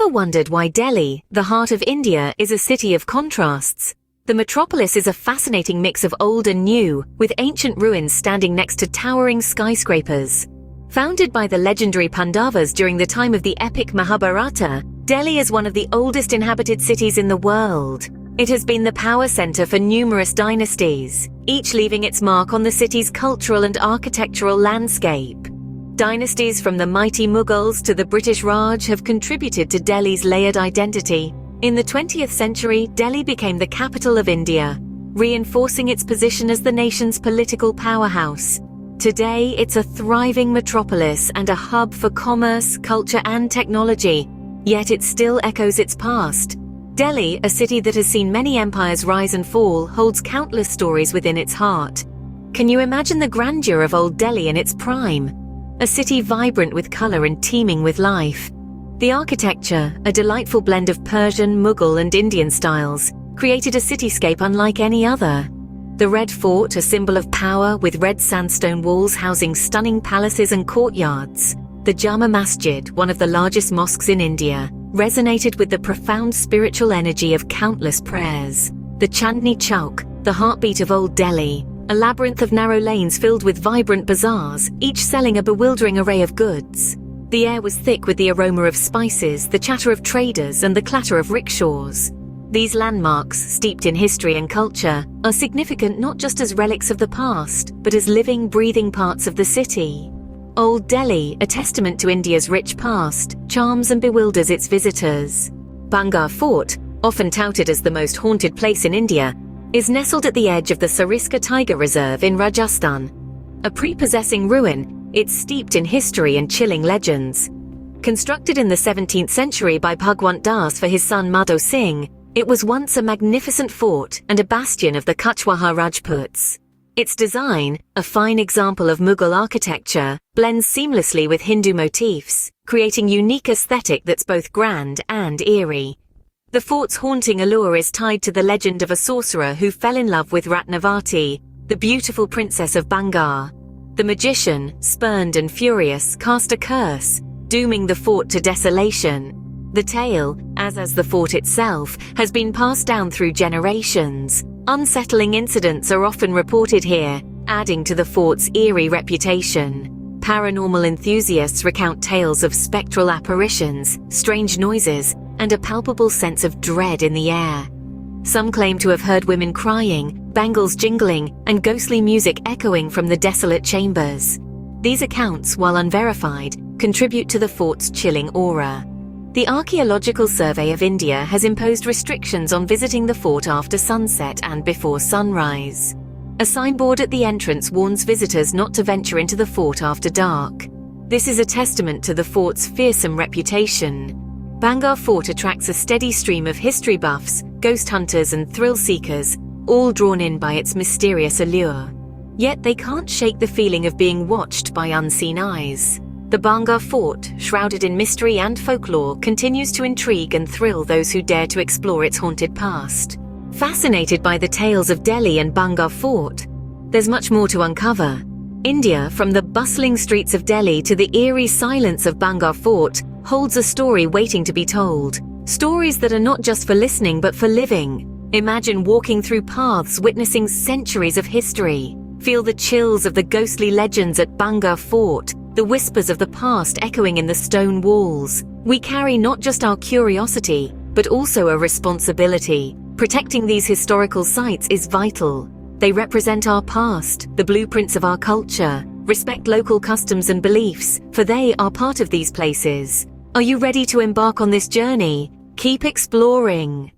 Ever wondered why Delhi, the heart of India, is a city of contrasts? The metropolis is a fascinating mix of old and new, with ancient ruins standing next to towering skyscrapers. Founded by the legendary Pandavas during the time of the epic Mahabharata, Delhi is one of the oldest inhabited cities in the world. It has been the power center for numerous dynasties, each leaving its mark on the city's cultural and architectural landscape. Dynasties from the mighty Mughals to the British Raj have contributed to Delhi's layered identity. In the 20th century, Delhi became the capital of India, reinforcing its position as the nation's political powerhouse. Today, it's a thriving metropolis and a hub for commerce, culture, and technology, yet it still echoes its past. Delhi, a city that has seen many empires rise and fall, holds countless stories within its heart. Can you imagine the grandeur of old Delhi in its prime? A city vibrant with color and teeming with life. The architecture, a delightful blend of Persian, Mughal, and Indian styles, created a cityscape unlike any other. The Red Fort, a symbol of power with red sandstone walls housing stunning palaces and courtyards. The Jama Masjid, one of the largest mosques in India, resonated with the profound spiritual energy of countless prayers. The Chandni Chowk, the heartbeat of Old Delhi, a labyrinth of narrow lanes filled with vibrant bazaars, each selling a bewildering array of goods. The air was thick with the aroma of spices, the chatter of traders, and the clatter of rickshaws. These landmarks, steeped in history and culture, are significant not just as relics of the past, but as living, breathing parts of the city. Old Delhi, a testament to India's rich past, charms and bewilders its visitors. Bhangarh Fort, often touted as the most haunted place in India, is nestled at the edge of the Sariska Tiger Reserve in Rajasthan. A prepossessing ruin, it's steeped in history and chilling legends. Constructed in the 17th century by Bhagwant Das for his son Madho Singh, it was once a magnificent fort and a bastion of the Kuchwaha Rajputs. Its design, a fine example of Mughal architecture, blends seamlessly with Hindu motifs, creating unique aesthetic that's both grand and eerie. The fort's haunting allure is tied to the legend of a sorcerer who fell in love with Ratnavati, the beautiful princess of Bhangarh. The magician, spurned and furious, cast a curse, dooming the fort to desolation. The tale, as the fort itself, has been passed down through generations. Unsettling incidents are often reported here, adding to the fort's eerie reputation. Paranormal enthusiasts recount tales of spectral apparitions, strange noises, and a palpable sense of dread in the air. Some claim to have heard women crying, bangles jingling, and ghostly music echoing from the desolate chambers. These accounts, while unverified, contribute to the fort's chilling aura. The Archaeological Survey of India has imposed restrictions on visiting the fort after sunset and before sunrise. A signboard at the entrance warns visitors not to venture into the fort after dark. This is a testament to the fort's fearsome reputation. Bhangarh Fort attracts a steady stream of history buffs, ghost hunters, and thrill seekers, all drawn in by its mysterious allure. Yet they can't shake the feeling of being watched by unseen eyes. The Bhangarh Fort, shrouded in mystery and folklore, continues to intrigue and thrill those who dare to explore its haunted past. Fascinated by the tales of Delhi and Bhangarh Fort, there's much more to uncover. India, from the bustling streets of Delhi to the eerie silence of Bhangarh Fort, holds a story waiting to be told. Stories that are not just for listening but for living. Imagine walking through paths witnessing centuries of history. Feel the chills of the ghostly legends at Bhangarh Fort, the whispers of the past echoing in the stone walls. We carry not just our curiosity, but also a responsibility. Protecting these historical sites is vital. They represent our past, the blueprints of our culture. Respect local customs and beliefs, for they are part of these places. Are you ready to embark on this journey? Keep exploring.